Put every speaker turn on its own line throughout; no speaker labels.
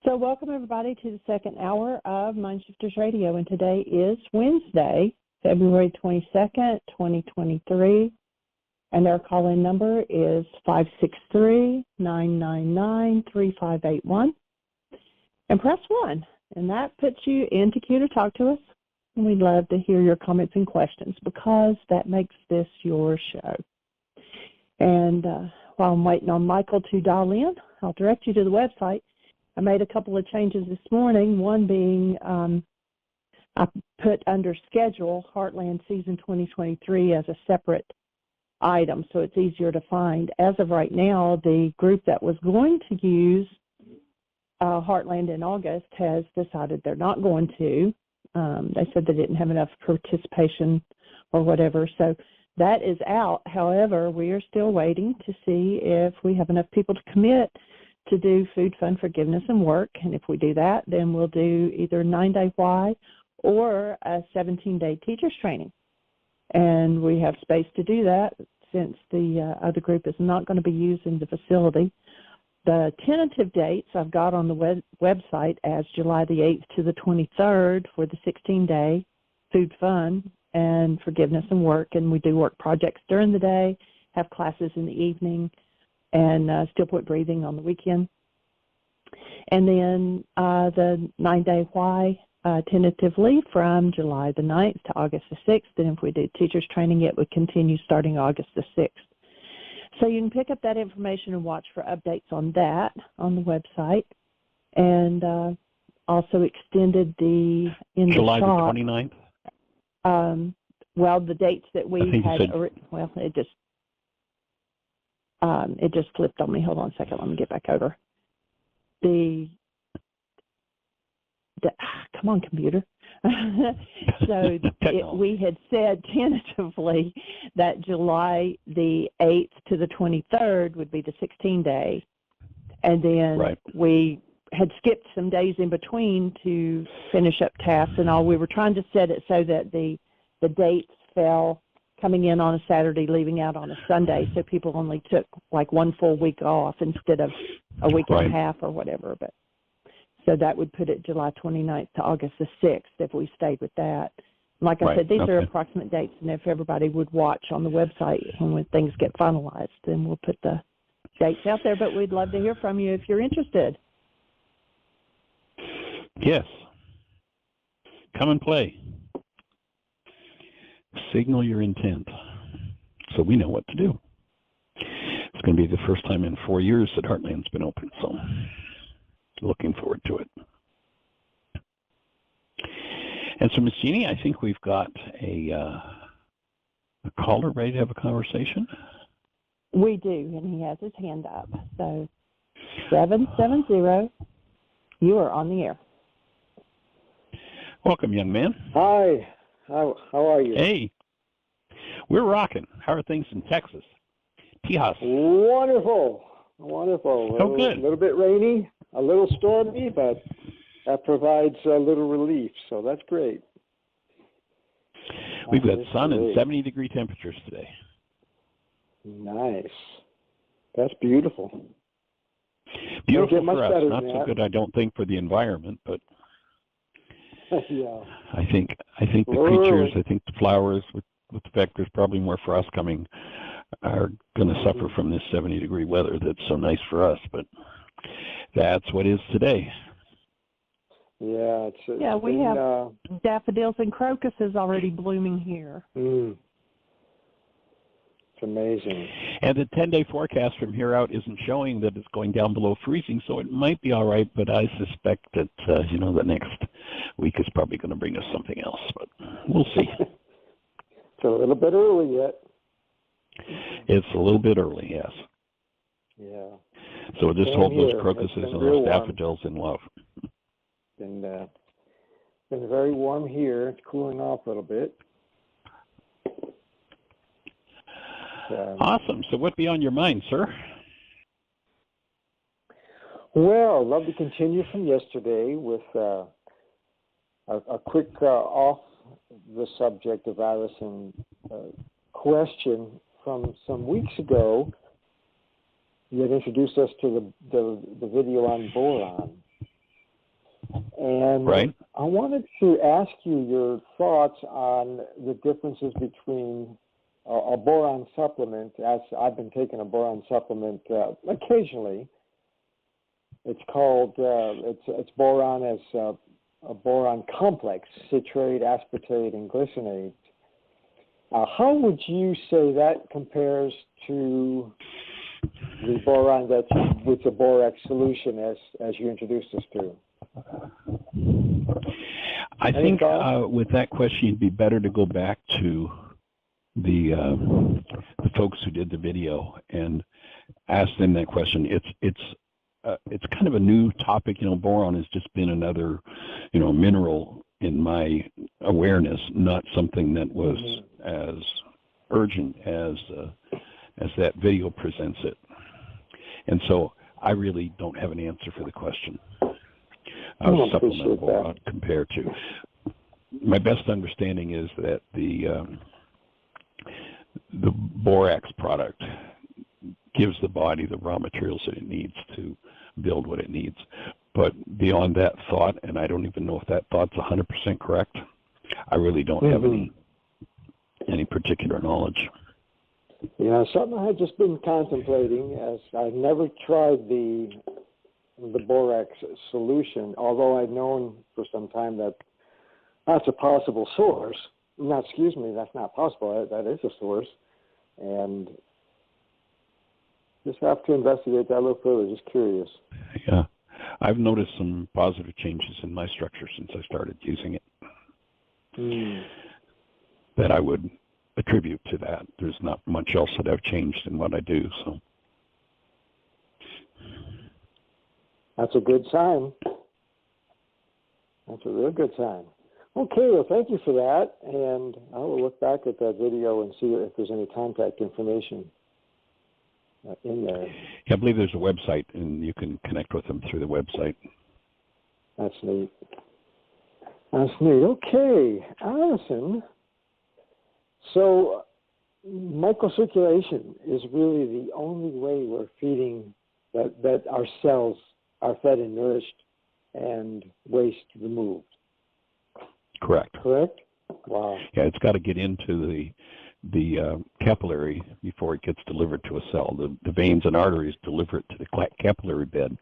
So welcome everybody to the second hour of Mindshifters Radio, and today is Wednesday, February 22nd, 2023, and our call-in number is 563-999-3581, and press 1, and that puts you into queue to talk to us, and we'd love to hear your comments and questions because that makes this your show. And while I'm waiting on Michael to dial in, I'll direct you to the website. I made a couple of changes this morning, one being I put under schedule Heartland Season 2023 as a separate item, so it's easier to find. As of right now, the group that was going to use Heartland in August has decided they're not going to. They said they didn't have enough participation or whatever, so that is out. However, we are still waiting to see if we have enough people to commit to do food, fun, forgiveness, and work. And if we do that, then we'll do either 9-day why or a 17-day teachers training. And we have space to do that since the other group is not going to be using the facility. The tentative dates I've got on the website as July the 8th to the 23rd for the 16-day food, fun, and forgiveness and work. And we do work projects during the day, have classes in the evening, and still put breathing on the weekend. And then the 9-day why tentatively from July the 9th to August the 6th. And if we do teachers training, it would continue starting August the 6th. So you can pick up that information and watch for updates on that on the website. And also extended the in
July
the shop,
the 29th?
Well, the dates that we had, well, it just flipped on me. Hold on a second. Let me get back over. Come on, computer. So we had said tentatively that July the 8th to the 23rd would be the 16-day. And then we had skipped some days in between to finish up tasks and all. We were trying to set it so that the dates fell coming in on a Saturday, leaving out on a Sunday, so people only took like one full week off instead of a week and a half or whatever. But so that would put it July 29th to August the 6th if we stayed with that. Like I said, these are approximate dates, and if everybody would watch on the website when things get finalized, then we'll put the dates out there. But we'd love to hear from you if you're interested.
Yes. Come and play. Signal your intent so we know what to do. It's going to be the first time in 4 years that Heartland's been open, so looking forward to it. And so, Ms. Jeannie, I think we've got a caller ready to have a conversation.
We do, and he has his hand up. So 770, you are on the air.
Welcome, young man.
Hi. How are you?
Hey. We're rocking. How are things in Texas? Tejas.
Wonderful.
Oh, good.
A little bit rainy, a little stormy, but that provides a little relief, so that's great.
We've got sun and 70-degree temperatures today.
Nice. That's beautiful.
Beautiful for us. Not so good, I don't think, for the environment, but
yeah.
I think the creatures, I think the flowers, with the fact there's probably more frost coming, are going to suffer from this 70-degree weather that's so nice for us, but that's what is today.
Yeah,
we have daffodils and crocuses already blooming here.
It's amazing.
And the 10-day forecast from here out isn't showing that it's going down below freezing, so it might be all right, but I suspect that, the next week is probably going to bring us something else, but we'll see.
It's a little bit early yet.
It's a little bit early, yes.
Yeah.
So just hold those crocuses and those daffodils in love.
And been very warm here. It's cooling off a little bit.
Awesome. So what'd be on your mind, sir?
Well, I'd love to continue from yesterday with a quick off the subject of AVACEN question from some weeks ago. You had introduced us to the video on boron. And
Right.
I wanted to ask you your thoughts on the differences between a boron supplement, as I've been taking a boron supplement occasionally. It's called, it's boron as a boron complex, citrate, aspartate, and glycinate. How would you say that compares to the boron that's with the borax solution as you introduced us to?
I think with that question, it'd be better to go back to the folks who did the video and ask them that question. It's kind of a new topic. Boron has just been another, mineral in my awareness, not something that was as urgent as that video presents it. And so I really don't have an answer for the question. Supplemental boron compared to. My best understanding is that the borax product gives the body the raw materials that it needs to build what it needs. But beyond that thought, and I don't even know if that thought's 100% correct, I really don't have any particular knowledge.
Yeah, something I had just been contemplating, as I've never tried the borax solution, although I've known for some time that that's a possible source. No, excuse me, that's not possible. That is a source. And just have to investigate that a little further, just curious.
Yeah. I've noticed some positive changes in my structure since I started using it that I would attribute to that. There's not much else that I've changed in what I do. So
that's a good sign. That's a real good sign. Okay, well, thank you for that. And I will look back at that video and see if there's any contact information in there.
Yeah, I believe there's a website, and you can connect with them through the website.
That's neat. That's neat. Okay, AVACEN. So microcirculation is really the only way we're feeding, that our cells are fed and nourished and waste removed.
Correct.
Correct? Wow.
Yeah, it's got to get into the capillary before it gets delivered to a cell. The veins and arteries deliver it to the capillary bed,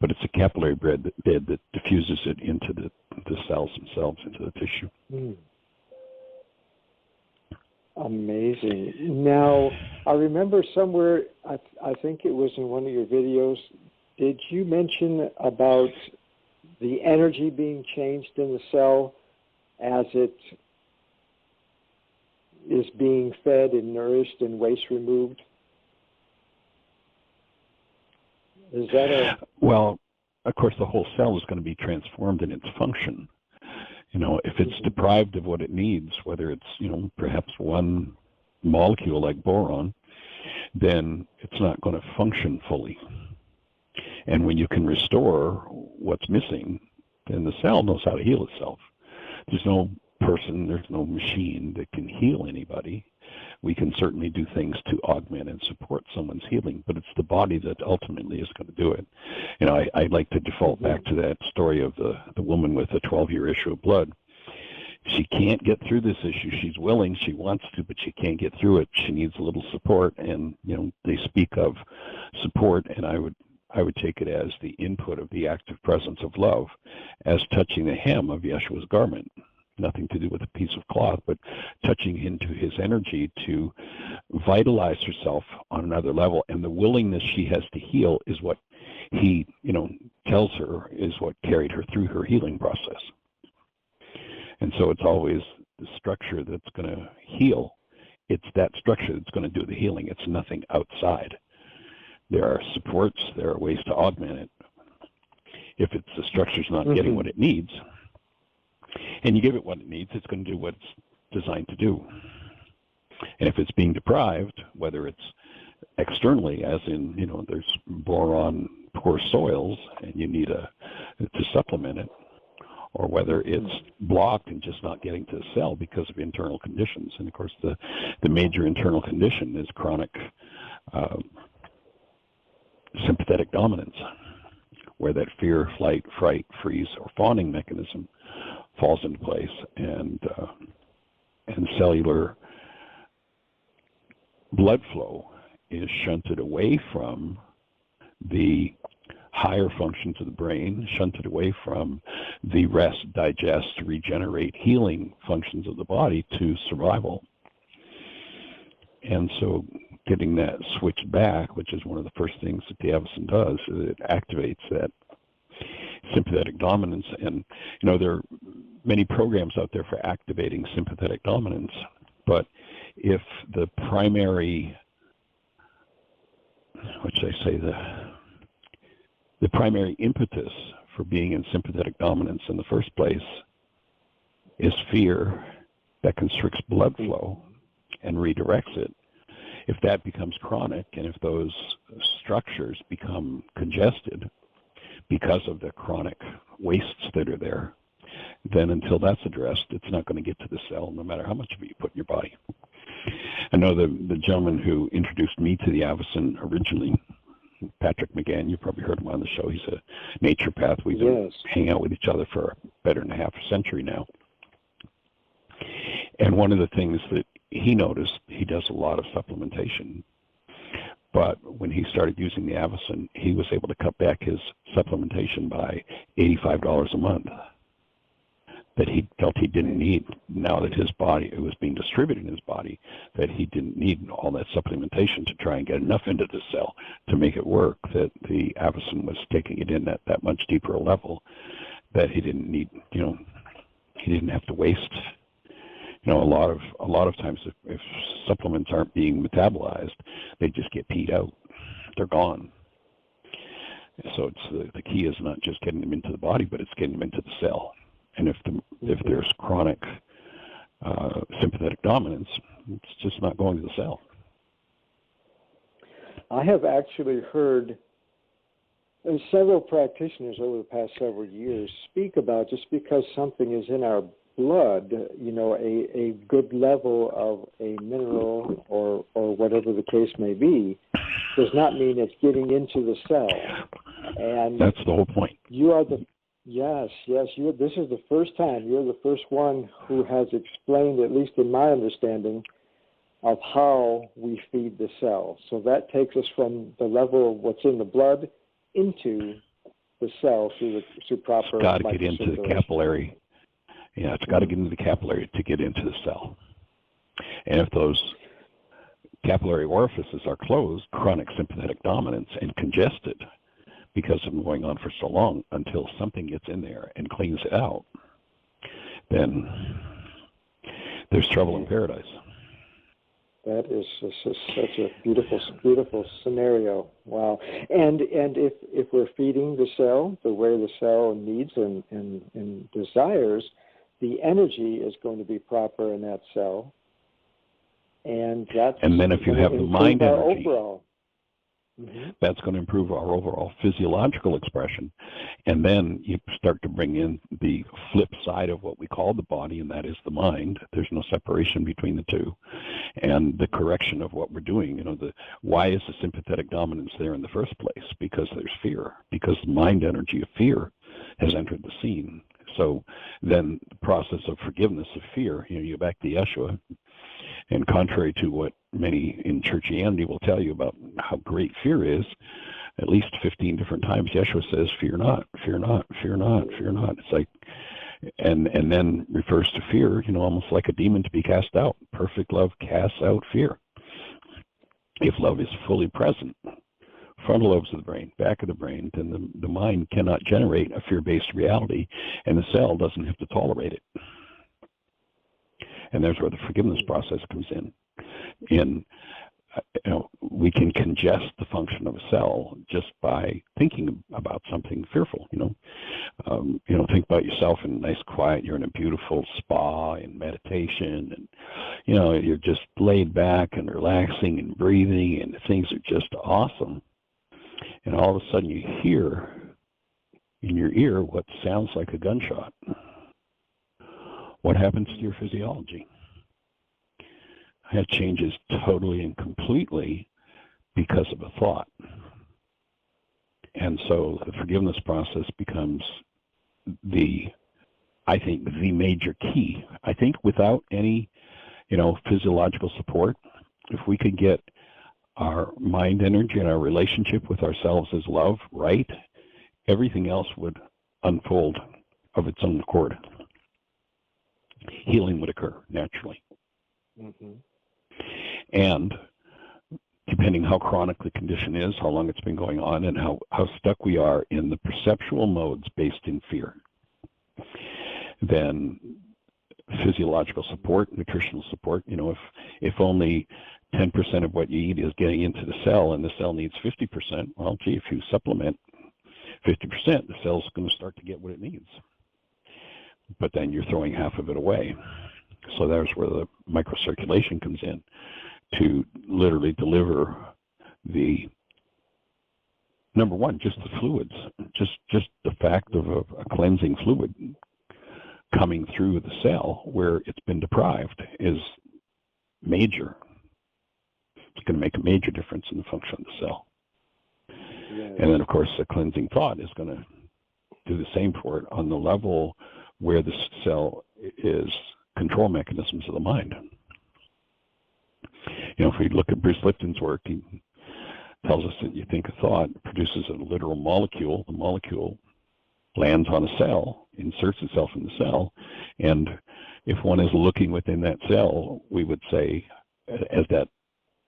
but it's a capillary bed that diffuses it into the cells themselves, into the tissue.
Amazing. Now, I remember somewhere, I think it was in one of your videos, did you mention about the energy being changed in the cell as it is being fed and nourished and waste removed? Is that
Well, of course, the whole cell is going to be transformed in its function. If it's deprived of what it needs, whether it's, perhaps one molecule like boron, then it's not going to function fully. And when you can restore what's missing, then the cell knows how to heal itself. There's no person, there's no machine that can heal anybody. We can certainly do things to augment and support someone's healing, but it's the body that ultimately is going to do it. I like to default back to that story of the woman with a 12-year issue of blood. She can't get through this issue. She's willing, she wants to, but she can't get through it. She needs a little support, and they speak of support, and I would take it as the input of the active presence of love, as touching the hem of Yeshua's garment. Nothing to do with a piece of cloth, but touching into his energy to vitalize herself on another level. And the willingness she has to heal is what he, tells her is what carried her through her healing process. And so it's always the structure that's going to heal. It's that structure that's going to do the healing. It's nothing outside. There are supports, there are ways to augment it. If the structure's not getting what it needs, and you give it what it needs, it's going to do what it's designed to do. And if it's being deprived, whether it's externally, as in, there's boron poor soils and you need to supplement it, or whether it's blocked and just not getting to the cell because of internal conditions. And of course, the major internal condition is chronic sympathetic dominance, where that fear, flight, fright, freeze, or fawning mechanism falls into place, and cellular blood flow is shunted away from the higher functions of the brain, shunted away from the rest, digest, regenerate, healing functions of the body to survival. And so getting that switched back, which is one of the first things that the AVACEN does, is it activates that sympathetic dominance. And, there are many programs out there for activating sympathetic dominance, but if the primary, the primary impetus for being in sympathetic dominance in the first place is fear that constricts blood flow and redirects it, if that becomes chronic and if those structures become congested because of the chronic wastes that are there, then until that's addressed, it's not going to get to the cell, no matter how much of it you put in your body. I know the gentleman who introduced me to the AVACEN originally, Patrick McGann, you probably heard him on the show. He's a naturopath. We've been hanging out with each other for better than a half a century now. And one of the things that he noticed, he does a lot of supplementation. But when he started using the AVACEN, he was able to cut back his supplementation by $85 a month that he felt he didn't need, now that his body, it was being distributed in his body, that he didn't need all that supplementation to try and get enough into the cell to make it work, that the AVACEN was taking it in at that much deeper level, that he didn't need, he didn't have to waste. A lot of times if supplements aren't being metabolized, they just get peed out. They're gone. So the key is not just getting them into the body, but it's getting them into the cell. And if there's chronic sympathetic dominance, it's just not going to the cell.
I have actually heard several practitioners over the past several years speak about, just because something is in our blood, a good level of a mineral or whatever the case may be, does not mean it's getting into the cell. And
that's the whole point.
You are Yes. This is the first time. You're the first one who has explained, at least in my understanding, of how we feed the cell. So that takes us from the level of what's in the blood into the cell through proper.
It's got to get into the capillary. Yeah, it's got to get into the capillary to get into the cell. And if those capillary orifices are closed, chronic sympathetic dominance, and congested, because of going on for so long, until something gets in there and cleans it out, then there's trouble in paradise.
That is such a beautiful scenario. Wow. And if we're feeding the cell the way the cell needs and desires, the energy is going to be proper in that cell. And
then if you have the mind energy,
overall.
That's going to improve our overall physiological expression. And then you start to bring in the flip side of what we call the body, and that is the mind. There's no separation between the two. And the correction of what we're doing, why is the sympathetic dominance there in the first place? Because there's fear, because the mind energy of fear has entered the scene. So then the process of forgiveness of fear, you go back to Yeshua, and contrary to what many in churchianity will tell you about how great fear is, at least 15 different times Yeshua says, fear not, fear not, fear not, fear not. It's like, and then refers to fear, almost like a demon to be cast out. Perfect love casts out fear. If love is fully present, frontal lobes of the brain, back of the brain, then the mind cannot generate a fear-based reality, and the cell doesn't have to tolerate it. And there's where the forgiveness process comes in. We can congest the function of a cell just by thinking about something fearful. Think about yourself in a nice quiet. You're in a beautiful spa and meditation, and you're just laid back and relaxing and breathing, and things are just awesome. And all of a sudden, you hear in your ear what sounds like a gunshot. What happens to your physiology? That changes totally and completely because of a thought. And so the forgiveness process becomes I think, the major key. I think without any, physiological support, if we could get our mind energy and our relationship with ourselves as love right, everything else would unfold of its own accord. Healing would occur naturally.
Mm-hmm.
And depending how chronic the condition is, how long it's been going on, and how stuck we are in the perceptual modes based in fear, then physiological support, nutritional support, if only 10% of what you eat is getting into the cell and the cell needs 50%, well, gee, if you supplement 50%, the cell's going to start to get what it needs. But then you're throwing half of it away. So there's where the microcirculation comes in to literally deliver the, number one, just the fluids, just the fact of a cleansing fluid coming through the cell where it's been deprived is major. It's going to make a major difference in the function of the cell.
Yes.
And then, of course, the cleansing thought is going to do the same for it on the level where the cell is control mechanisms of the mind. If we look at Bruce Lipton's work, he tells us that you think a thought produces a literal molecule. The molecule lands on a cell, inserts itself in the cell, and if one is looking within that cell, we would say, as that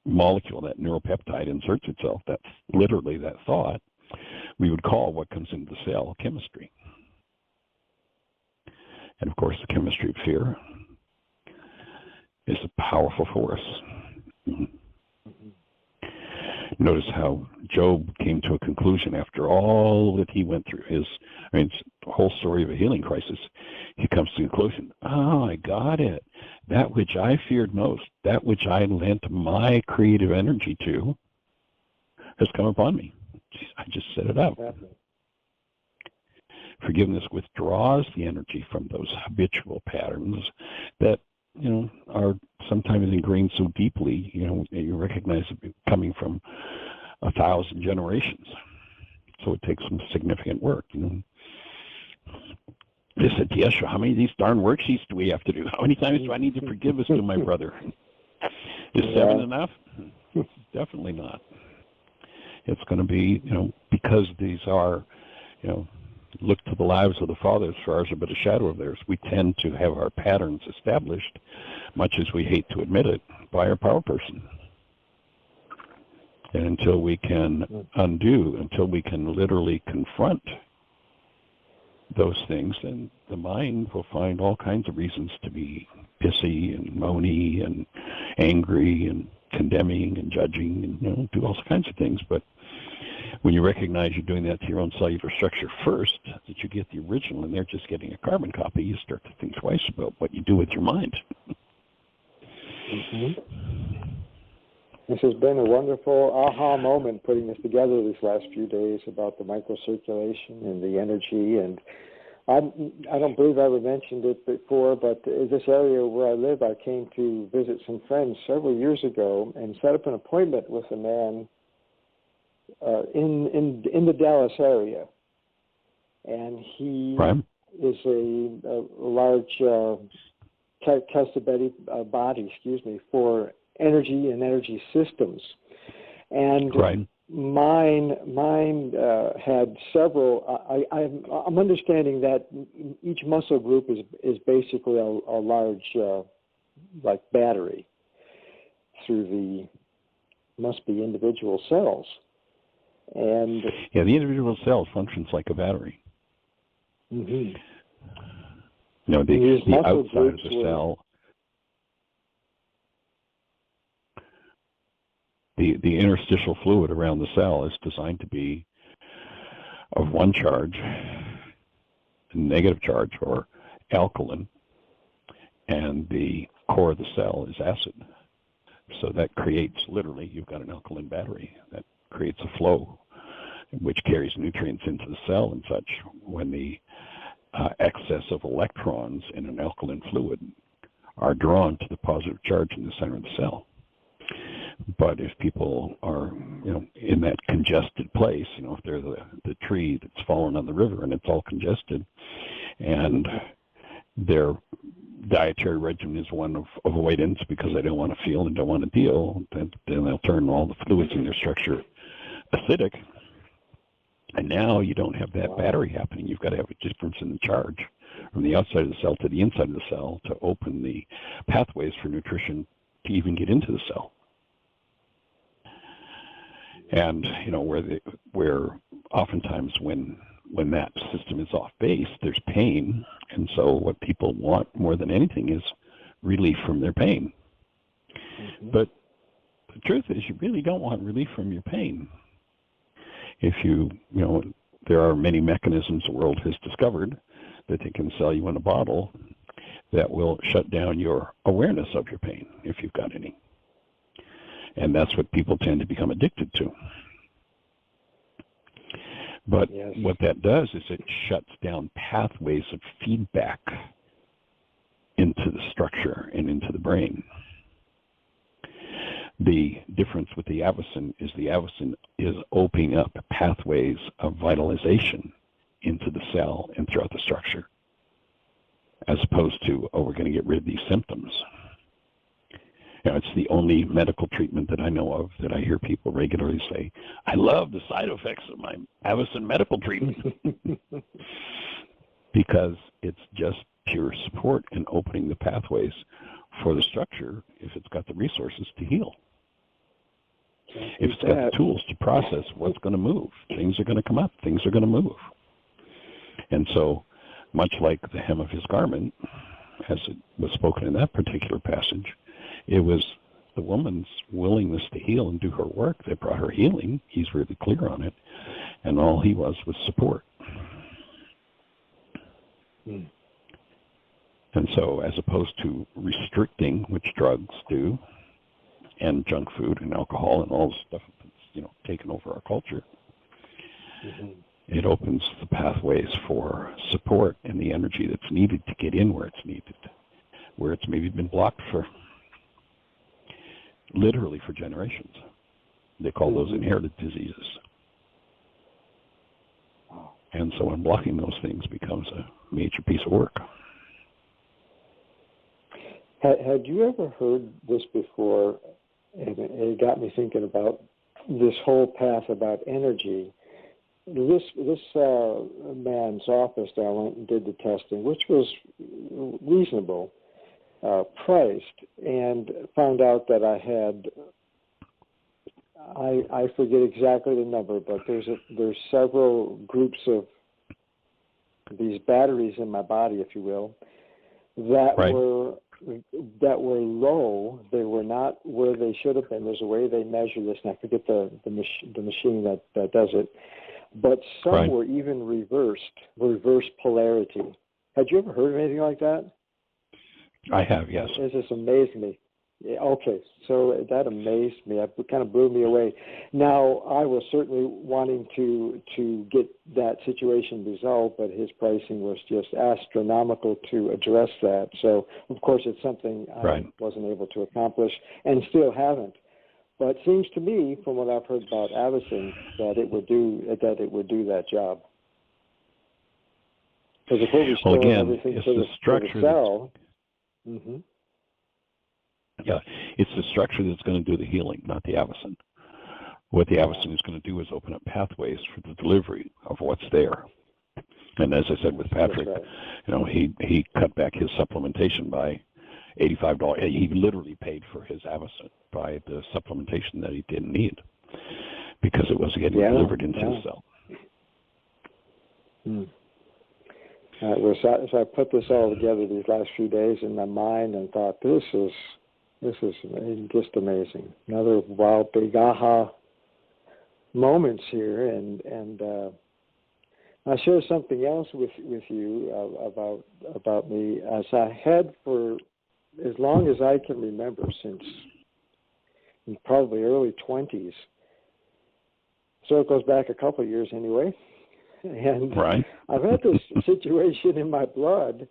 molecule, that neuropeptide inserts itself, that's literally that thought, we would call what comes into the cell chemistry. And of course, the chemistry of fear is a powerful force. Notice how Job came to a conclusion after all that he went through. It's the whole story of a healing crisis. He comes to the conclusion, I got it. That which I feared most, that which I lent my creative energy to, has come upon me. I just set it up. Forgiveness withdraws the energy from those habitual patterns that are sometimes ingrained so deeply, you recognize it coming from 1,000 generations. So it takes some significant work, They said, Yeshua, how many of these darn worksheets do we have to do? How many times do I need to forgive us to my brother? Is 7 enough? Definitely not. It's going to be, because these are, look to the lives of the fathers, for ours are but a shadow of theirs. We tend to have our patterns established, much as we hate to admit it, by our power person. And until we can undo, until we can literally confront those things, then the mind will find all kinds of reasons to be pissy and moany and angry and condemning and judging and do all kinds of things. But when you recognize you're doing that to your own cellular structure first, that you get the original and they're just getting a carbon copy, you start to think twice about what you do with your mind.
Mm-hmm. This has been a wonderful aha moment putting this together these last few days about the microcirculation and the energy. And I don't believe I ever mentioned it before, but in this area where I live, I came to visit some friends several years ago and set up an appointment with a man in the Dallas area. And he is a large diabetic body, for energy and energy systems. And mine had several. I'm understanding that each muscle group is basically a large like battery through the must be individual cells. And
the individual cell functions like a battery.
Mm-hmm.
The outside of the cell, the interstitial fluid around the cell is designed to be of one charge, negative charge, or alkaline, and the core of the cell is acid. So that creates, literally, you've got an alkaline battery that creates a flow which carries nutrients into the cell and such. When the excess of electrons in an alkaline fluid are drawn to the positive charge in the center of the cell, But if people are, in that congested place, if they're the tree that's fallen on the river and it's all congested, and their dietary regimen is one of avoidance because they don't want to feel and don't want to deal, then they'll turn all the fluids in their structure acidic. And now you don't have that battery happening. You've got to have a difference in the charge from the outside of the cell to the inside of the cell to open the pathways for nutrition to even get into the cell. And where oftentimes when that system is off base, there's pain, and so what people want more than anything is relief from their pain. Mm-hmm. But the truth is, you really don't want relief from your pain. If there are many mechanisms the world has discovered that they can sell you in a bottle that will shut down your awareness of your pain, if you've got any. And that's what people tend to become addicted to. But what that does is it shuts down pathways of feedback into the structure and into the brain. The difference with the AVACEN is opening up pathways of vitalization into the cell and throughout the structure, as opposed to, we're going to get rid of these symptoms. It's the only medical treatment that I know of that I hear people regularly say, I love the side effects of my AVACEN medical treatment. Because it's just pure support in opening the pathways for the structure if it's got the resources to heal. If it's got the tools to process what's going to move, things are going to come up, things are going to move. And so, much like the hem of his garment, as it was spoken in that particular passage, it was the woman's willingness to heal and do her work that brought her healing. He's really clear on it. And all he was support. Mm. And so as opposed to restricting, which drugs do, and junk food and alcohol and all the stuff that's, taken over our culture, it opens the pathways for support and the energy that's needed to get in where it's needed, where it's maybe been blocked for literally for generations. They call those inherited diseases. And so unblocking those things becomes a major piece of work.
Had you ever heard this before? And it got me thinking about this whole path about energy. This man's office that I went and did the testing, which was reasonable, priced, and found out that I had, I forget exactly the number, but there's several groups of these batteries in my body, if you will, that were low. They were not where they should have been. There's a way they measure this, and I forget the machine that does it. But some were even reverse polarity. Had you ever heard of anything like that?
I have, yes.
It just amazed me. Yeah, okay, so that amazed me. It kind of blew me away. Now, I was certainly wanting to get that situation resolved, but his pricing was just astronomical to address that. So, of course, it's something I wasn't able to accomplish and still haven't. But it seems to me, from what I've heard about AVACEN, that it would do that job. Because if we're restoring everything to the cell. Mm-hmm.
Yeah, it's the structure that's going to do the healing, not the AVACEN. What the AVACEN is going to do is open up pathways for the delivery of what's there. And as I said with Patrick, he cut back his supplementation by $85. He literally paid for his AVACEN by the supplementation that he didn't need because it wasn't getting delivered into the cell.
Hmm. So I put this all together these last few days in my mind and thought, this is just amazing. Another wild, big aha moments here, and I'll share something else with you about me. As I had for as long as I can remember, since probably early 20s, so it goes back a couple of years anyway. And I've had this situation in my blood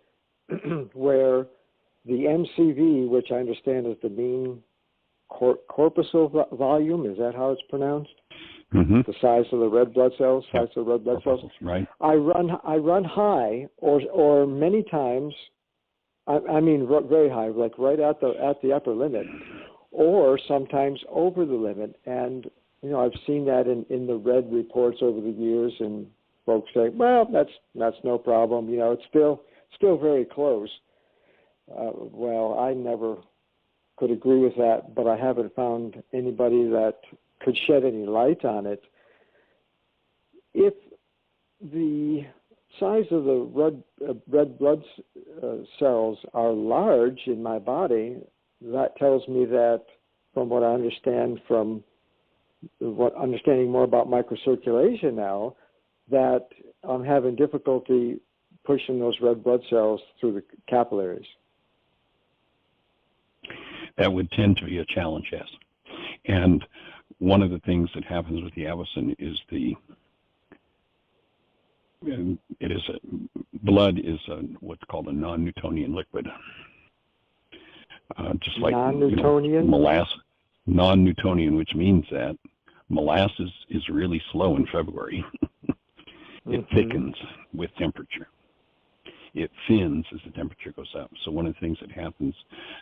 where the MCV, which I understand is the mean corpuscle volume. Is that how it's pronounced?
Mm-hmm.
The size of the red blood cells. Size of red blood cells.
Right.
I run high, or many times. I mean very high, like right at the upper limit, or sometimes over the limit. And I've seen that in the red reports over the years, and folks say, well, that's no problem. It's still very close. Well, I never could agree with that, but I haven't found anybody that could shed any light on it. If the size of the red blood cells are large in my body, that tells me that, from what I understand understanding more about microcirculation now, that I'm having difficulty pushing those red blood cells through the capillaries.
That would tend to be a challenge, yes. And one of the things that happens with the AVACEN is blood is what's called a non-Newtonian liquid. Just like
non-Newtonian?
Molasses, non-Newtonian, which means that molasses is really slow in February. It thickens with temperature. It thins as the temperature goes up. So one of the things that happens,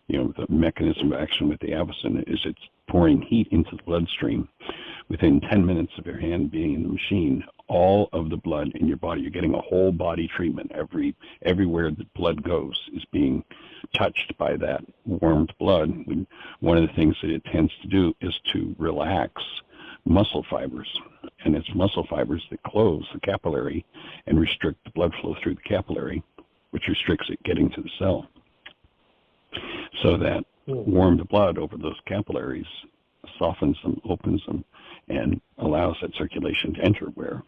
the mechanism of action with the AVACEN is it's pouring heat into the bloodstream. Within 10 minutes of your hand being in the machine, all of the blood in your body, you're getting a whole body treatment. Everywhere the blood goes is being touched by that warmed blood. One of the things that it tends to do is to relax muscle fibers. And it's muscle fibers that close the capillary and restrict the blood flow through the capillary, which restricts it getting to the cell. So that warmed blood over those capillaries softens them, opens them, and allows that circulation to enter where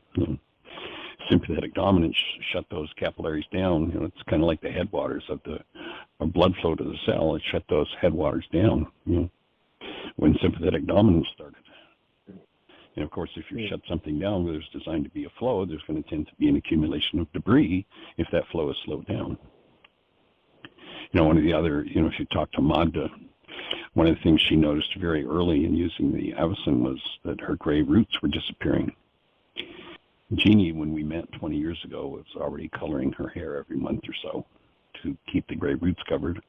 sympathetic dominance shut those capillaries down. It's kind of like the headwaters of blood flow to the cell. It shut those headwaters down when sympathetic dominance started. And of course, if you shut something down where there's designed to be a flow, there's going to tend to be an accumulation of debris if that flow is slowed down. One of the other, if you talk to Magda, one of the things she noticed very early in using the AVACEN was that her gray roots were disappearing. Jeannie, when we met 20 years ago, was already coloring her hair every month or so to keep the gray roots covered.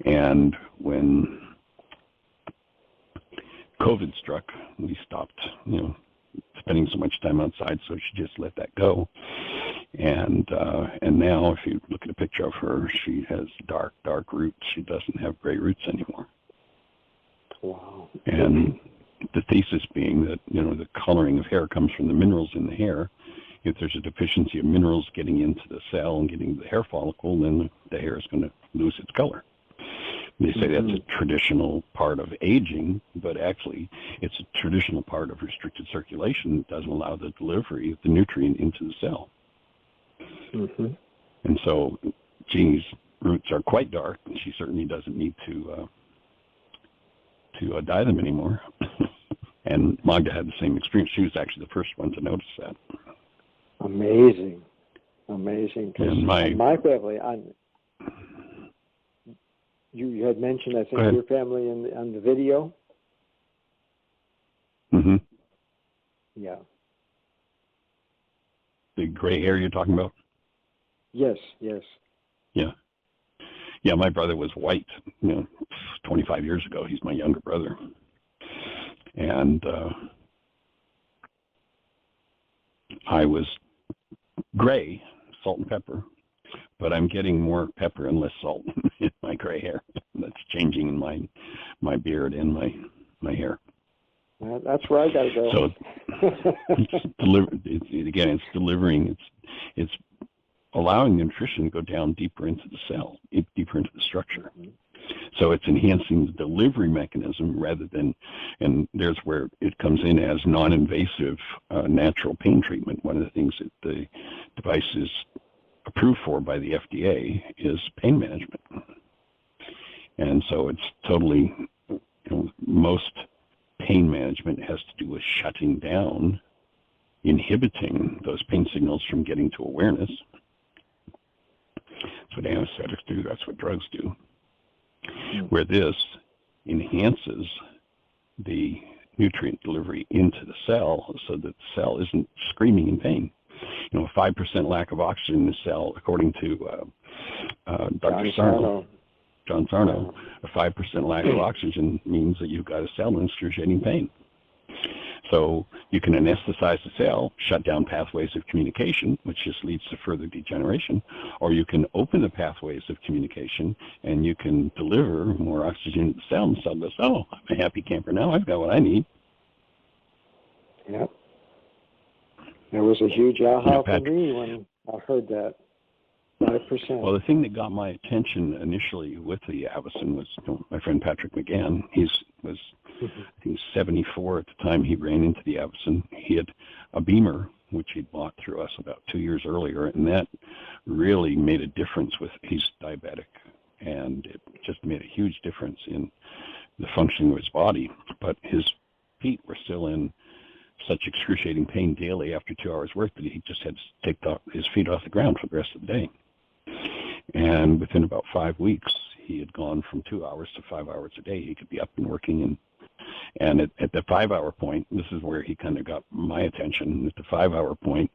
And when COVID struck, we stopped, spending so much time outside, so she just let that go. And now, if you look at a picture of her, she has dark roots. She doesn't have gray roots anymore.
Wow.
And the thesis being that, the coloring of hair comes from the minerals in the hair. If there's a deficiency of minerals getting into the cell and getting the hair follicle, then the hair is going to lose its color. They say that's a traditional part of aging, but actually it's a traditional part of restricted circulation that doesn't allow the delivery of the nutrient into the cell. And so Jeannie's roots are quite dark, and she certainly doesn't need to dye them anymore. And Magda had the same experience. She was actually the first one to notice that.
Amazing. And my family, you had mentioned, I think, your family on the video. Yeah.
The gray hair you're talking about?
Yes.
Yeah, my brother was white, 25 years ago. He's my younger brother. And I was gray, salt and pepper, but I'm getting more pepper and less salt in my gray hair. That's changing in my beard and my hair.
That's where I got to go.
So it's delivering. It's allowing the nutrition to go down deeper into the cell, deeper into the structure. So it's enhancing the delivery mechanism rather than, and there's where it comes in as non-invasive natural pain treatment. One of the things that the device is approved for by the FDA is pain management. And so it's totally, most pain management has to do with shutting down, inhibiting those pain signals from getting to awareness. That's what anesthetics do. That's what drugs do. Where this enhances the nutrient delivery into the cell so that the cell isn't screaming in pain. You know, a 5% lack of oxygen in the cell, according to Dr. Sarno, John Sarno, a 5% lack of oxygen means that you've got a cell in excruciating pain. So you can anesthetize the cell, shut down pathways of communication, which just leads to further degeneration, or you can open the pathways of communication and you can deliver more oxygen to the cell, and the cell goes, oh, I'm a happy camper now, I've got what I need.
Yep. There was a huge aha for me when I heard that. 5%.
Well, the thing that got my attention initially with the AVACEN was, you know, my friend Patrick McGann. He was 74 at the time he ran into the AVACEN. He had a Beamer, which he'd bought through us about 2 years earlier, and that really made a difference with, he's diabetic, and it just made a huge difference in the functioning of his body. But his feet were still in such excruciating pain daily after 2 hours work that he just had to take his feet off the ground for the rest of the day. And within about 5 weeks, he had gone from 2 hours to 5 hours a day. He could be up and working. And at the 5 hour point, this is where he kind of got my attention. At the 5 hour point,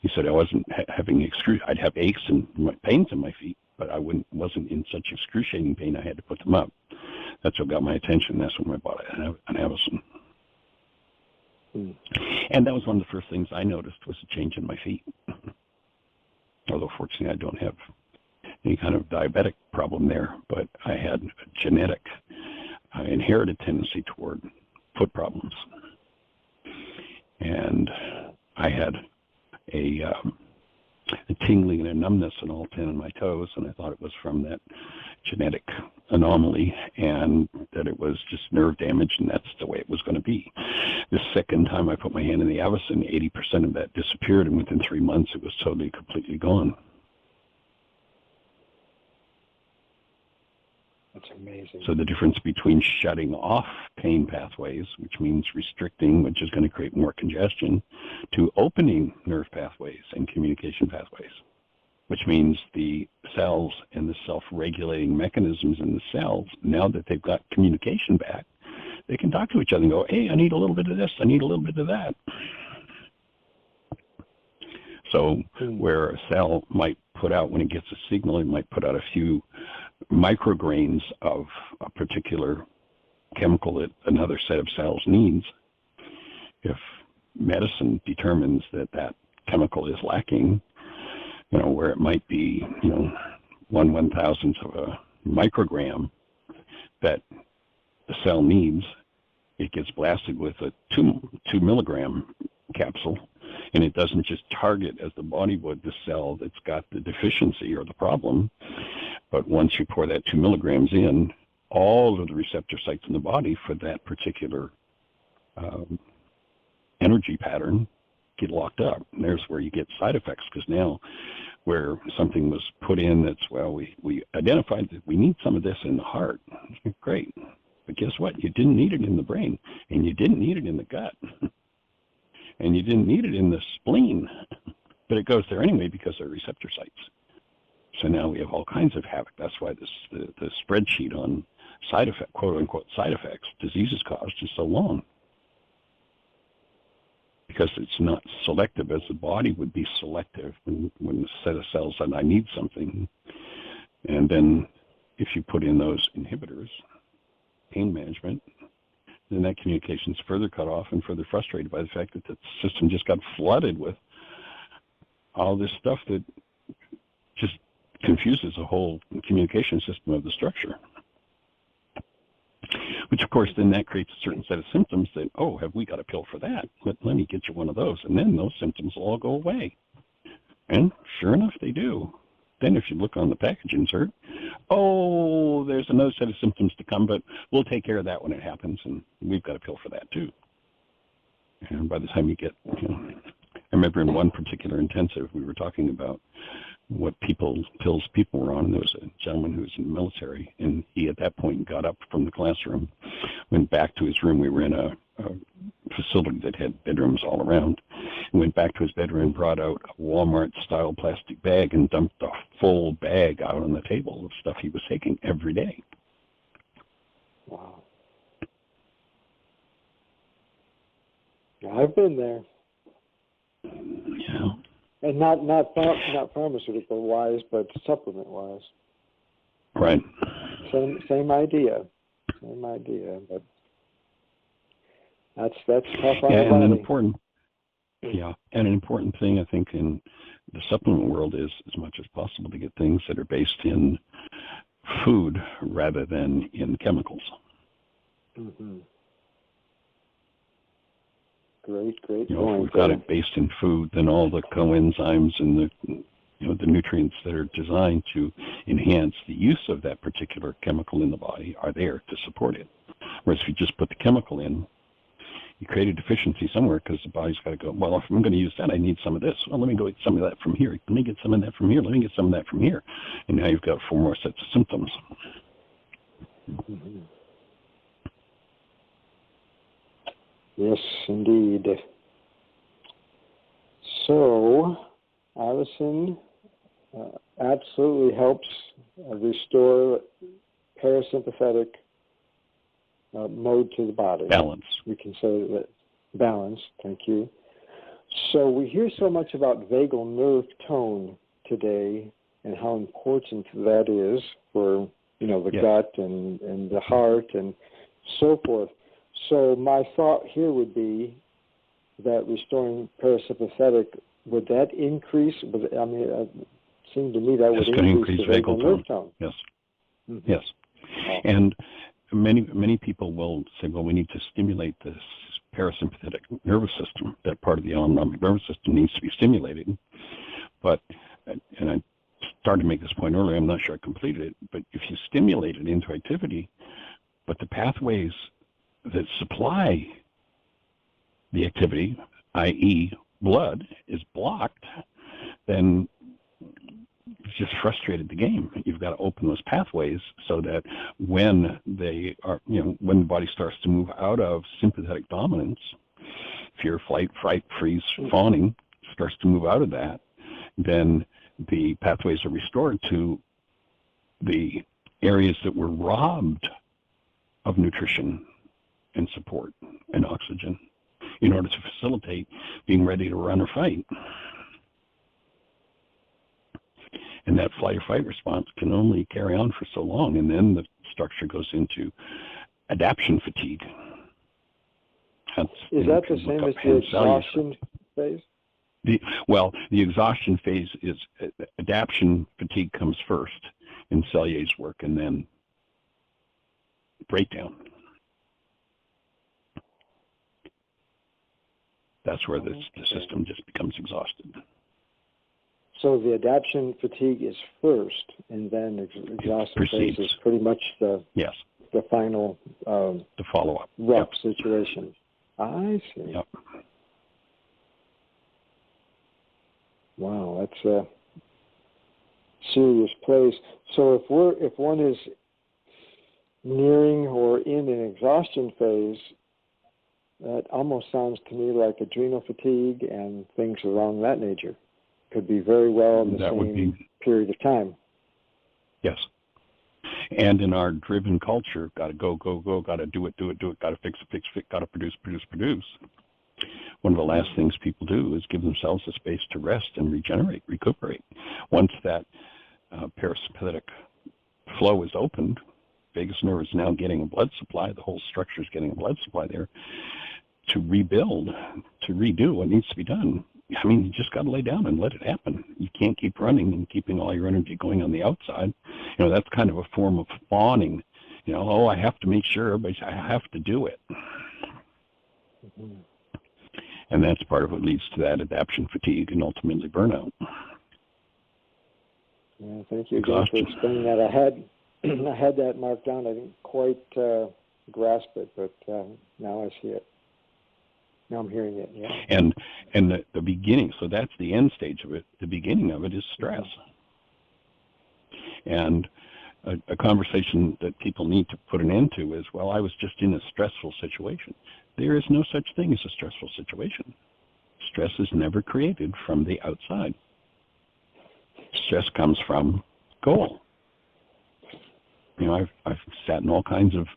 he said, I wasn't having I'd have aches and pains in my feet, but I wasn't in such excruciating pain I had to put them up. That's what got my attention. That's when I bought an AVACEN. And that was one of the first things I noticed was a change in my feet. Although fortunately I don't have any kind of diabetic problem there, but I had a genetic inherited tendency toward foot problems. And I had a tingling and a numbness in all 10 of my toes, and I thought it was from that genetic anomaly and that it was just nerve damage, and that's the way it was going to be. The second time I put my hand in the AVACEN, 80% of that disappeared, and within 3 months it was totally, completely gone.
That's amazing.
So the difference between shutting off pain pathways, which means restricting, which is going to create more congestion, to opening nerve pathways and communication pathways, which means the cells and the self-regulating mechanisms in the cells, now that they've got communication back, they can talk to each other and go, hey, I need a little bit of this, I need a little bit of that. So where a cell might put out, when it gets a signal, it might put out a few micrograins of a particular chemical that another set of cells needs. If medicine determines that that chemical is lacking, you know, where it might be, you know, 1/1000th of a microgram that the cell needs, it gets blasted with a 2 milligram capsule, and it doesn't just target, as the body would, the cell that's got the deficiency or the problem, but once you pour that 2 milligrams in, all of the receptor sites in the body for that particular energy pattern get locked up. And there's where you get side effects, because now where something was put in that's, well, we identified that we need some of this in the heart. Great. But guess what? You didn't need it in the brain, and you didn't need it in the gut, and you didn't need it in the spleen, but it goes there anyway because they're receptor sites. So now we have all kinds of havoc. That's why the spreadsheet on side effect, quote unquote, side effects, diseases caused is so long. Because it's not selective as the body would be selective when the set of cells said, I need something. And then if you put in those inhibitors, pain management, then that communication is further cut off and further frustrated by the fact that the system just got flooded with all this stuff that just confuses the whole communication system of the structure. Which, of course, then that creates a certain set of symptoms that, oh, have we got a pill for that? Let me get you one of those. And then those symptoms will all go away. And sure enough, they do. Then if you look on the package insert, oh, there's another set of symptoms to come, but we'll take care of that when it happens, and we've got a pill for that too. And by the time you get, you know, I remember in one particular intensive, we were talking about what pills people were on. And there was a gentleman who was in the military, and he at that point got up from the classroom, went back to his room. We were in a facility that had bedrooms all around. He went back to his bedroom, brought out a Walmart-style plastic bag, and dumped a full bag out on the table of stuff he was taking every day.
Wow. I've been there.
Yeah.
And not pharmaceutical wise, but supplement wise.
Right.
Same idea, but that's tough on
Yeah,
the
and
body.
an important thing I think in the supplement world is as much as possible to get things that are based in food rather than in chemicals.
Mm-hmm. Great
You know,
point.
if we've got it based in food, then all the coenzymes and the nutrients that are designed to enhance the use of that particular chemical in the body are there to support it. Whereas if you just put the chemical in, you create a deficiency somewhere because the body's got to go, well, if I'm going to use that, I need some of this. Well, let me go get some of that from here. Let me get some of that from here. Let me get some of that from here. And now you've got 4 more sets of symptoms.
Mm-hmm. Yes, indeed. So, AVACEN absolutely helps restore parasympathetic mode to the body.
Balance.
We can say that balance. Thank you. So we hear so much about vagal nerve tone today and how important that is for the gut and the heart and so forth. So my thought here would be that restoring parasympathetic, would that increase? It seemed to me that would increase the vagal nerve tone.
Yes.
Mm-hmm.
Yes. Oh. And many people will say, well, we need to stimulate this parasympathetic nervous system. That part of the autonomic nervous system needs to be stimulated. But, and I started to make this point earlier, I'm not sure I completed it, but if you stimulate it into activity, but the pathways that supply the activity, i.e. blood, is blocked, then it's just frustrated the game. You've got to open those pathways so that when they are, when the body starts to move out of sympathetic dominance, fear, flight, fright, freeze, fawning, starts to move out of that, then the pathways are restored to the areas that were robbed of nutrition and support and oxygen in order to facilitate being ready to run or fight. And that flight or fight response can only carry on for so long, and then the structure goes into adaptation fatigue.
Is that the same as the exhaustion phase?
The exhaustion phase is adaptation fatigue comes first in Cellier's work, and then breakdown. That's where the system just becomes exhausted.
So the adaptation fatigue is first, and then exhaustion phase is pretty much the final
the follow-up
rough situation. I see.
Yep.
Wow, that's a serious place. So if one is nearing or in an exhaustion phase, that almost sounds to me like adrenal fatigue and things around that nature. Could be very well in the same period of time.
Yes. And in our driven culture, got to go, got to do it, got to fix it, got to produce. One of the last things people do is give themselves the space to rest and regenerate, recuperate. Once that parasympathetic flow is opened, vagus nerve is now getting a blood supply, the whole structure is getting a blood supply there, to rebuild, to redo what needs to be done. I mean, you just got to lay down and let it happen. You can't keep running and keeping all your energy going on the outside. That's kind of a form of fawning. I have to make sure, but I have to do it. Mm-hmm. And that's part of what leads to that adaptation fatigue and ultimately burnout.
Yeah, thank you again for explaining that. I had that marked down. I didn't quite grasp it, but now I see it. Now I'm hearing it, yeah.
And the beginning, so that's the end stage of it. The beginning of it is stress. And a conversation that people need to put an end to is, well, I was just in a stressful situation. There is no such thing as a stressful situation. Stress is never created from the outside. Stress comes from goal. I've sat in all kinds of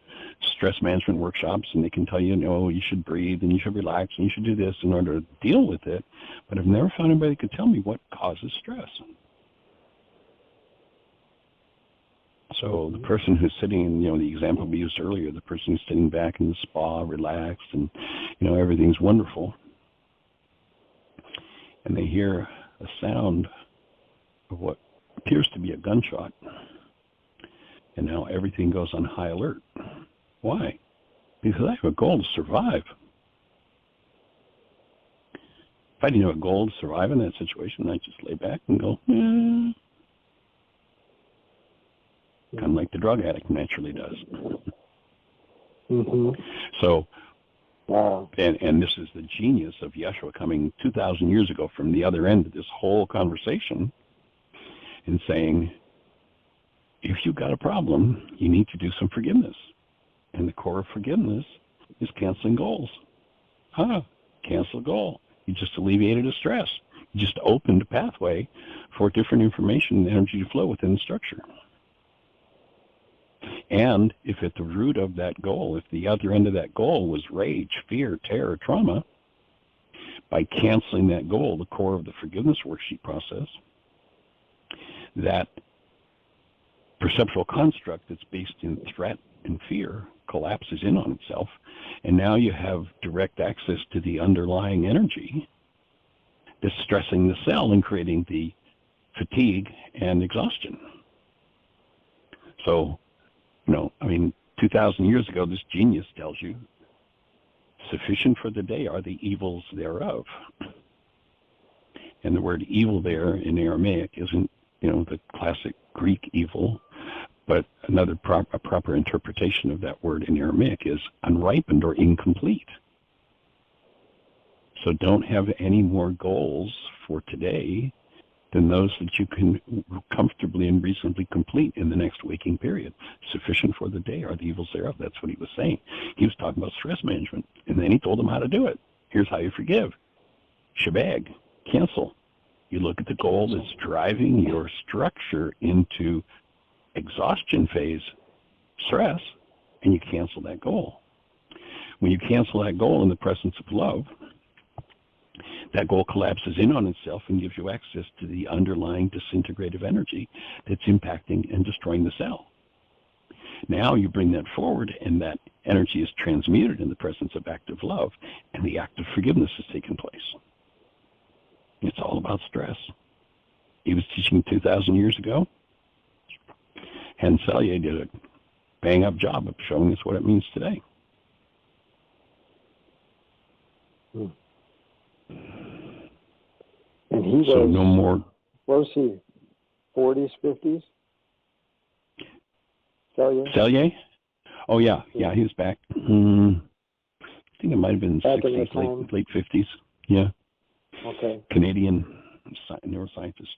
stress management workshops, and they can tell you, no, you should breathe and you should relax and you should do this in order to deal with it. But I've never found anybody who could tell me what causes stress. So the person who's sitting, the example we used earlier, the person who's sitting back in the spa, relaxed, and, everything's wonderful, and they hear a sound of what appears to be a gunshot, and now everything goes on high alert. Why? Because I have a goal to survive. If I didn't have a goal to survive in that situation, I'd just lay back and go, kind of like the drug addict naturally does.
Mm-hmm.
So,
wow.
And this is the genius of Yeshua coming 2,000 years ago from the other end of this whole conversation and saying, if you've got a problem, you need to do some forgiveness. And the core of forgiveness is canceling goals. Cancel a goal. You just alleviated a stress. You just opened a pathway for different information and energy to flow within the structure. And if at the root of that goal, if the other end of that goal was rage, fear, terror, trauma, by canceling that goal, the core of the forgiveness worksheet process, that perceptual construct that's based in threat and fear collapses in on itself, and now you have direct access to the underlying energy that's stressing the cell and creating the fatigue and exhaustion. So, 2,000 years ago, this genius tells you, sufficient for the day are the evils thereof. And the word evil there in Aramaic isn't, the classic Greek evil, but a proper interpretation of that word in Aramaic is unripened or incomplete. So don't have any more goals for today than those that you can comfortably and reasonably complete in the next waking period. Sufficient for the day are the evils thereof. That's what he was saying. He was talking about stress management, and then he told them how to do it. Here's how you forgive. Shebag, cancel. You look at the goal that's driving your structure into exhaustion phase, stress, and you cancel that goal. When you cancel that goal in the presence of love, that goal collapses in on itself and gives you access to the underlying disintegrative energy that's impacting and destroying the cell. Now you bring that forward, and that energy is transmuted in the presence of active love, and the act of forgiveness has taken place. It's all about stress. He was teaching 2,000 years ago, and Selye did a bang-up job of showing us what it means today.
And he was,
so no more.
What was he, 40s, 50s?
Selye? Oh, yeah, he was back. I think it might have been
back
60s, late 50s. Yeah.
Okay.
Canadian neuroscientist.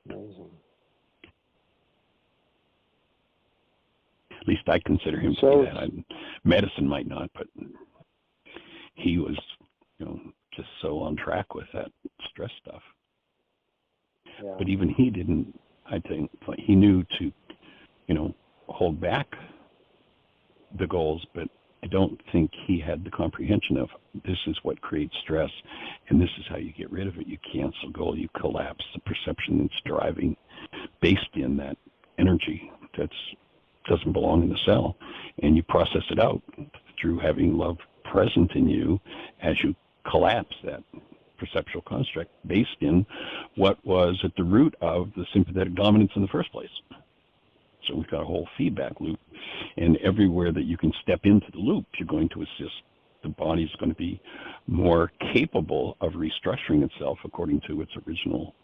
Amazing.
At least I consider him to be that. Medicine might not, but he was, just so on track with that stress stuff.
Yeah.
But even he didn't, I think, he knew to, hold back the goals, but I don't think he had the comprehension of this is what creates stress, and this is how you get rid of it. You cancel goal, you collapse the perception that's driving, based in that energy that doesn't belong in the cell, and you process it out through having love present in you as you collapse that perceptual construct based in what was at the root of the sympathetic dominance in the first place. So we've got a whole feedback loop, and everywhere that you can step into the loop, you're going to assist. The body's going to be more capable of restructuring itself according to its original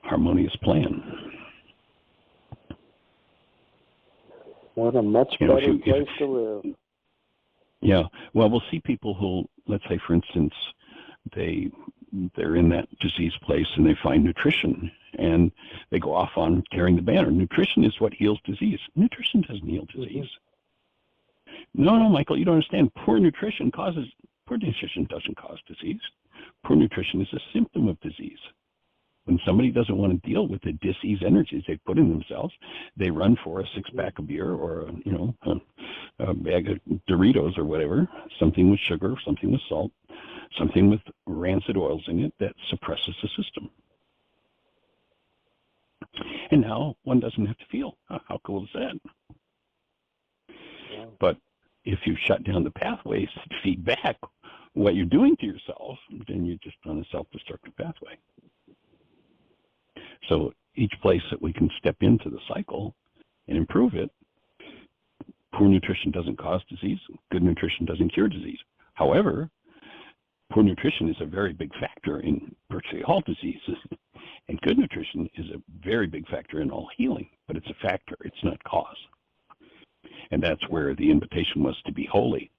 harmonious plan.
What a much better place to live.
Yeah. Well, we'll see people who, let's say, for instance, they're in that disease place and they find nutrition and they go off on carrying the banner. Nutrition is what heals disease. Nutrition doesn't heal disease. No, Michael, you don't understand. Poor nutrition doesn't cause disease. Poor nutrition is a symptom of disease. When somebody doesn't want to deal with the dis-ease energies they put in themselves, they run for a six-pack of beer or a bag of Doritos or whatever, something with sugar, something with salt, something with rancid oils in it that suppresses the system. And now one doesn't have to feel. How cool is that?
Yeah.
But if you shut down the pathways to feed back what you're doing to yourself, then you're just on a self-destructive pathway. So each place that we can step into the cycle and improve it, poor nutrition doesn't cause disease, good nutrition doesn't cure disease. However, poor nutrition is a very big factor in virtually all diseases, and good nutrition is a very big factor in all healing, but it's a factor, it's not cause. And that's where the invitation was to be holy,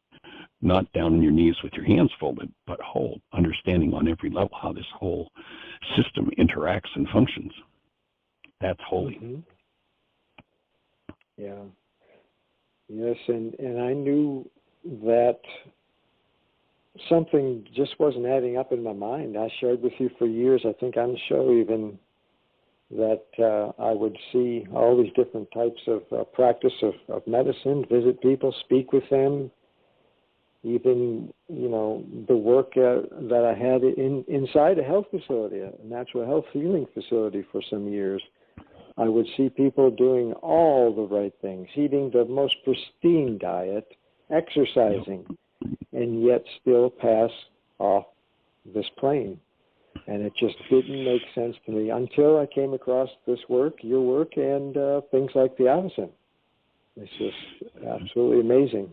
not down on your knees with your hands folded, but whole, understanding on every level how this whole system interacts and functions. That's holy.
Mm-hmm. Yeah. Yes, and I knew that something just wasn't adding up in my mind. I shared with you for years, I think on the show even, that I would see all these different types of practice of medicine, visit people, speak with them, even, the work that I had inside a health facility, a natural health healing facility for some years. I would see people doing all the right things, eating the most pristine diet, exercising, and yet still pass off this plane. And it just didn't make sense to me until I came across this work, your work, and things like the AVACEN. It's just absolutely amazing.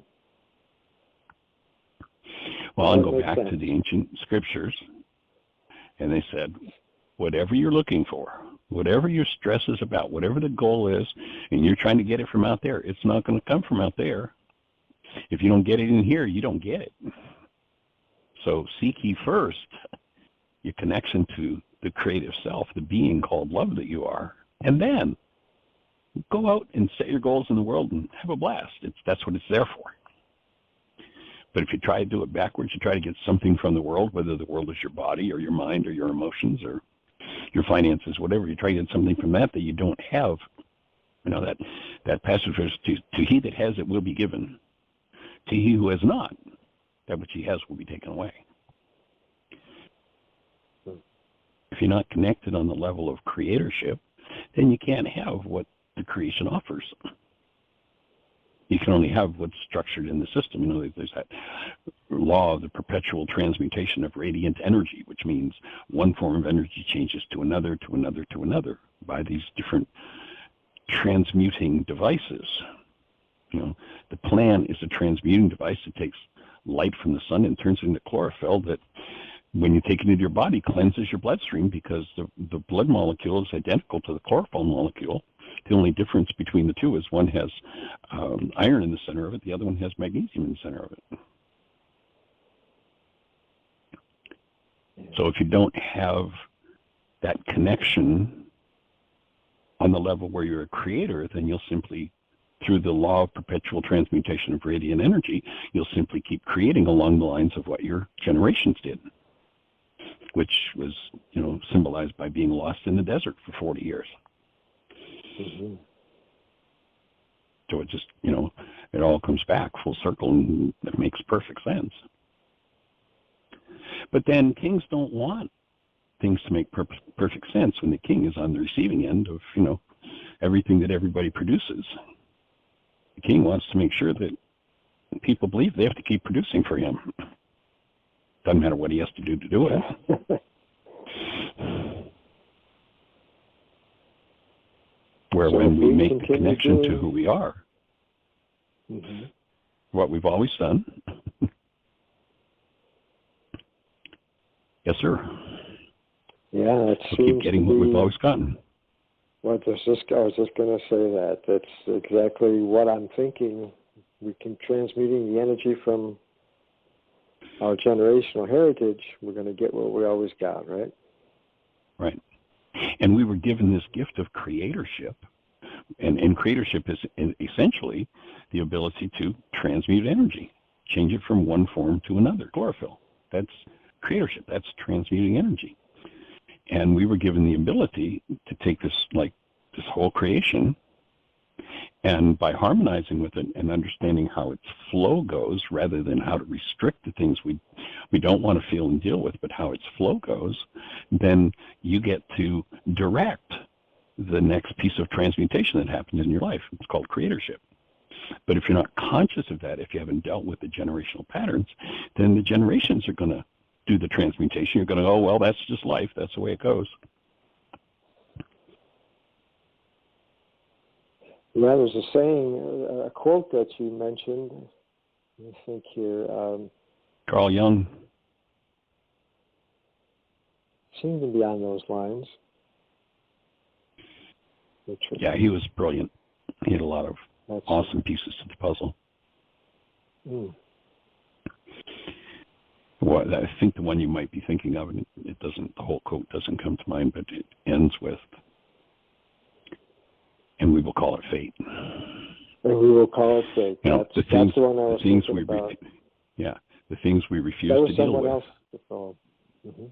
Well, I'll go back to the ancient scriptures, and they said, whatever you're looking for, whatever your stress is about, whatever the goal is, and you're trying to get it from out there, it's not going to come from out there. If you don't get it in here, you don't get it. So seek ye first your connection to the creative self, the being called love that you are, and then go out and set your goals in the world and have a blast. That's what it's there for. But if you try to do it backwards, you try to get something from the world, whether the world is your body or your mind or your emotions or your finances, whatever, you try to get something from that you don't have. That passage is to he that has it will be given. To he who has not, that which he has will be taken away. If you're not connected on the level of creatorship, then you can't have what the creation offers. You can only have what's structured in the system. There's that law of the perpetual transmutation of radiant energy, which means one form of energy changes to another, to another, to another by these different transmuting devices. The plan is a transmuting device that takes light from the sun and turns it into chlorophyll that, when you take it into your body, cleanses your bloodstream because the blood molecule is identical to the chlorophyll molecule. The only difference between the two is one has iron in the center of it, the other one has magnesium in the center of it. So if you don't have that connection on the level where you're a creator, then you'll simply, through the law of perpetual transmutation of radiant energy, you'll simply keep creating along the lines of what your generations did, which was, symbolized by being lost in the desert for 40 years.
Mm-hmm.
So it just, it all comes back full circle, and it makes perfect sense. But then kings don't want things to make perfect sense when the king is on the receiving end of, everything that everybody produces. The king wants to make sure that people believe they have to keep producing for him. Doesn't matter what he has to do it. Where so when we make the connection to who we are,
mm-hmm.
what we've always done. Yes, sir.
Yeah, it
we'll
seems
keep getting
to
what
be,
we've always gotten.
I was just going to say that. That's exactly what I'm thinking. We can transmuting the energy from our generational heritage. We're going to get what we always got, right?
Right. And we were given this gift of creatorship. And creatorship is essentially the ability to transmute energy, change it from one form to another, chlorophyll. That's creatorship. That's transmuting energy. And we were given the ability to take this whole creation, and by harmonizing with it and understanding how its flow goes, rather than how to restrict the things we don't want to feel and deal with, but how its flow goes, then you get to direct the next piece of transmutation that happens in your life. It's called creatorship. But if you're not conscious of that, if you haven't dealt with the generational patterns, then the generations are going to do the transmutation. You're going to go, well, that's just life. That's the way it goes.
Well, there's a saying, a quote that you mentioned. Let me think here.
Carl Jung.
Seemed to be on those lines.
Yeah, he was brilliant. He had a lot of awesome pieces to the puzzle. Well, I think the one you might be thinking of, and it doesn't, the whole quote doesn't come to mind, but it ends with, and we will call it fate.
And we will call it fate.
You know,
that's the one I was thinking about.
The things we refuse
that was
to deal
someone
with.
Else to solve. Mm-hmm.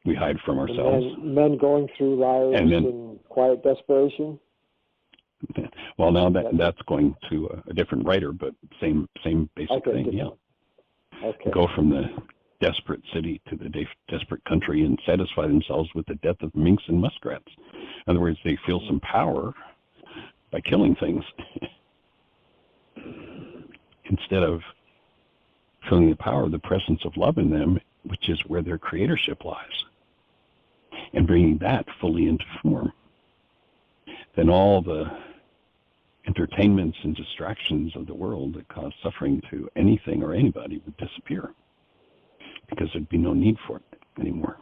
We hide from ourselves.
Men going through lives in quiet desperation.
Well, now that's going to a different writer, but same basic thing. Yeah.
Okay.
Go from the desperate city to the desperate country and satisfy themselves with the death of minks and muskrats. In other words, they feel some power by killing things instead of feeling the power of the presence of love in them, which is where their creatorship lies, and bringing that fully into form. Then all the entertainments and distractions of the world that cause suffering to anything or anybody would disappear, because there'd be no need for it anymore.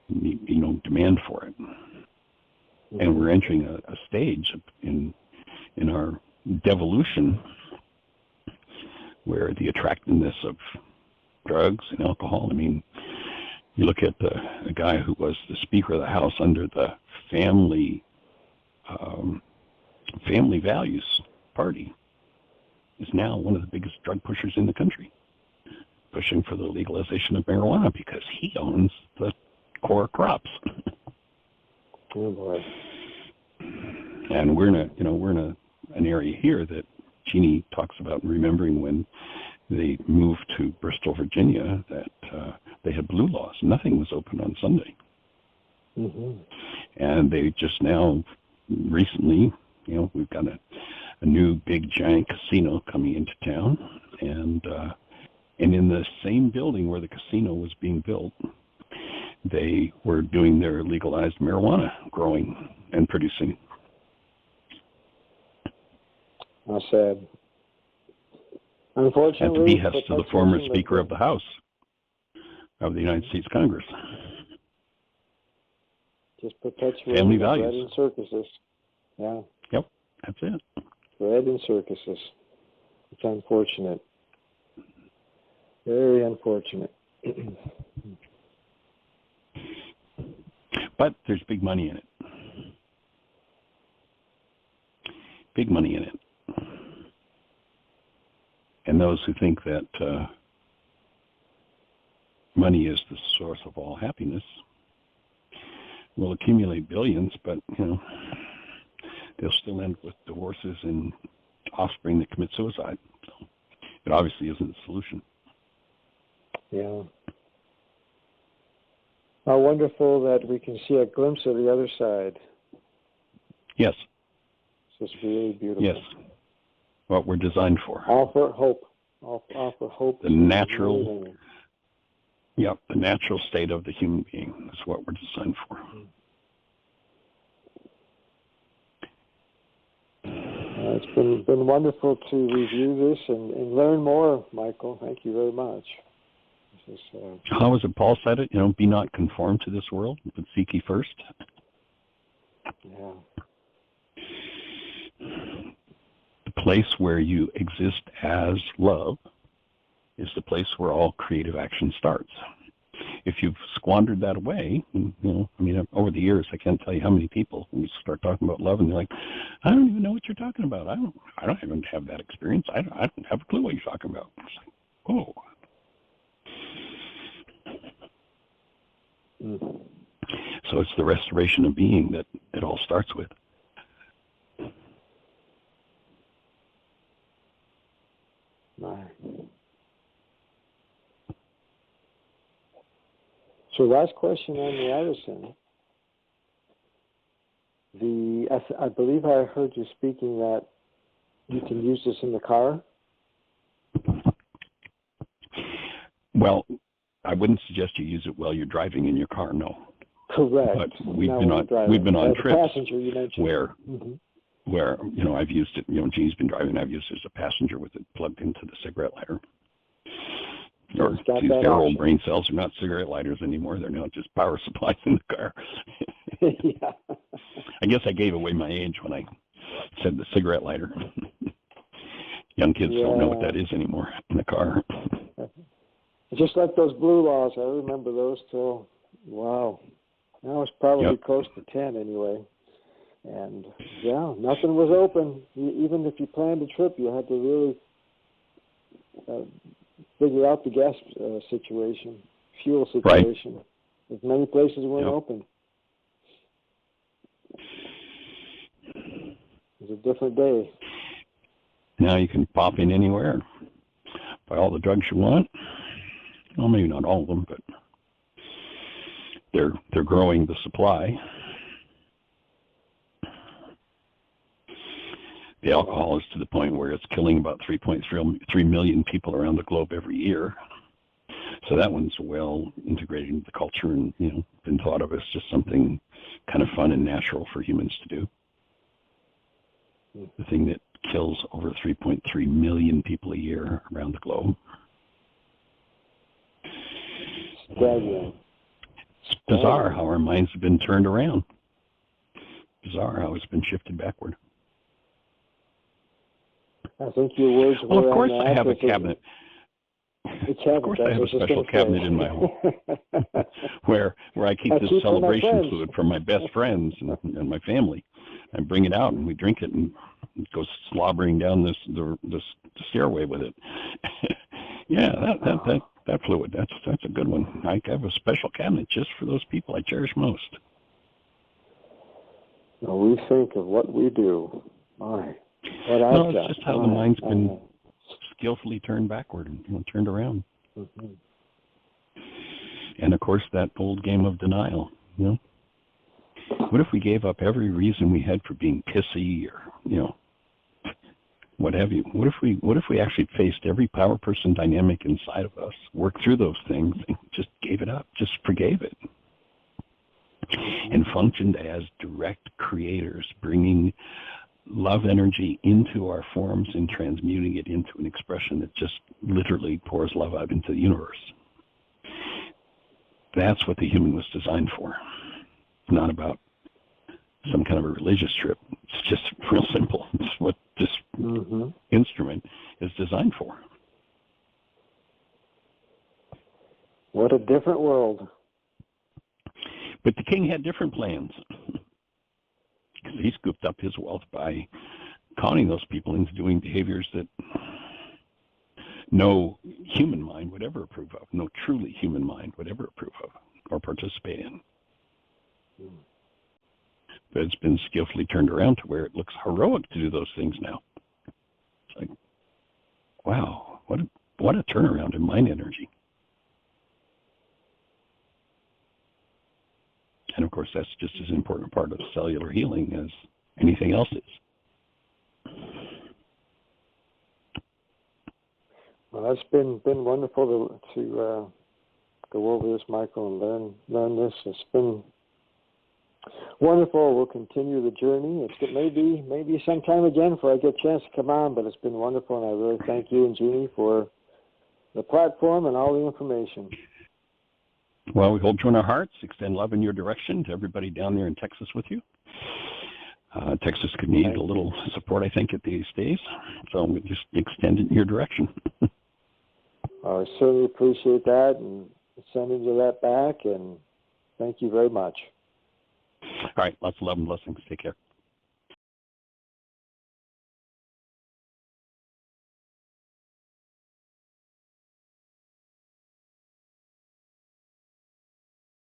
There'd be no demand for it. And we're entering a stage in our devolution where the attractiveness of drugs and alcohol, I mean, you look at a guy who was the Speaker of the House under the Family Values Party, is now one of the biggest drug pushers in the country, pushing for the legalization of marijuana because he owns the core crops.
Oh boy!
And we're in an area here that Jeannie talks about, remembering when they moved to Bristol, Virginia, that they had blue laws. Nothing was open on Sunday.
Mm-hmm.
And they just now, recently, we've got a new big giant casino coming into town, and in the same building where the casino was being built, they were doing their legalized marijuana growing and producing.
How sad. Unfortunately,
at the behest of the former Speaker of the House of the United States Congress.
Just perpetuating
family
bread
values
and circuses. Yeah.
Yep, that's it.
Bread and circuses. It's unfortunate. Very unfortunate.
But there's big money in it. Big money in it. And those who think that money is the source of all happiness will accumulate billions, but they'll still end with divorces and offspring that commit suicide. So it obviously isn't the solution.
Yeah. How wonderful that we can see a glimpse of the other side.
Yes.
It's just really beautiful.
Yes. What we're designed for.
Offer hope. Offer hope.
The natural, the natural state of the human being is what we're designed for.
It's been wonderful to review this and learn more, Michael. Thank you very much.
How was it Paul said it? Be not conformed to this world, but seek ye first.
Yeah.
The place where you exist as love is the place where all creative action starts. If you've squandered that away, over the years, I can't tell you how many people, when we start talking about love, and they're like, I don't even know what you're talking about. I don't even have that experience. I don't have a clue what you're talking about. It's like, whoa.
Mm.
So it's the restoration of being that it all starts with.
Right. So last question on the AVACEN. I believe I heard you speaking that you can use this in the car.
Well, I wouldn't suggest you use it while you're driving in your car, no.
Correct.
But we've been on trips
passenger, you mentioned.
where I've used it. Jean's been driving. I've used it as a passenger with it plugged into the cigarette lighter. Or their old brain cells are not cigarette lighters anymore. They're now just power supplies in the car.
Yeah.
I guess I gave away my age when I said the cigarette lighter. Young kids don't know what that is anymore in the car.
Just like those blue laws. I remember those till, wow. I was probably close to 10 anyway. And, nothing was open. Even if you planned a trip, you had to really figure out the gas situation, fuel situation. Right. As many places weren't open. It was a different day.
Now you can pop in anywhere, buy all the drugs you want. Well, maybe not all of them, but they're growing the supply. The alcohol is to the point where it's killing about 3.3 million people around the globe every year. So that one's well integrated into the culture and, been thought of as just something kind of fun and natural for humans to do. The thing that kills over 3.3 million people a year around the globe.
Staggering.
It's bizarre how our minds have been turned around. Bizarre how it's been shifted backward.
I think your words were.
Well, of course I have a cabinet. Of course I have a special cabinet in my home where I keep this celebration fluid for my best friends and my family. I bring it out and we drink it and it goes slobbering down the stairway with it. That fluid, that's a good one. I have a special cabinet just for those people I cherish most.
Well, we think of what we do.
It's just how the mind's been skillfully turned backward and turned around. Mm-hmm. And of course, that old game of denial. What if we gave up every reason we had for being pissy or what have you? What if we actually faced every power person dynamic inside of us, worked through those things, and just gave it up, just forgave it, and functioned as direct creators, bringing love energy into our forms and transmuting it into an expression that just literally pours love out into the universe. That's what the human was designed for. It's not about some kind of a religious trip. It's just real simple. It's what this instrument is designed for.
What a different world.
But the king had different plans. He scooped up his wealth by conning those people into doing behaviors that no human mind would ever approve of, no truly human mind would ever approve of or participate in. But it's been skillfully turned around to where it looks heroic to do those things now. It's like, wow, what a turnaround in mind energy. And of course, that's just as important a part of cellular healing as anything else is.
Well, it's been wonderful to go over this, Michael, and learn this. It's been wonderful. We'll continue the journey. It's maybe sometime again before I get a chance to come on, but it's been wonderful, and I really thank you and Jeannie for the platform and all the information.
Well, we hold you in our hearts, extend love in your direction to everybody down there in Texas with you. Texas could need a little support, I think, at these days, so we just extend it in your direction.
I certainly appreciate that, and sending you that back, and thank you very much.
All right, lots of love and blessings. Take care.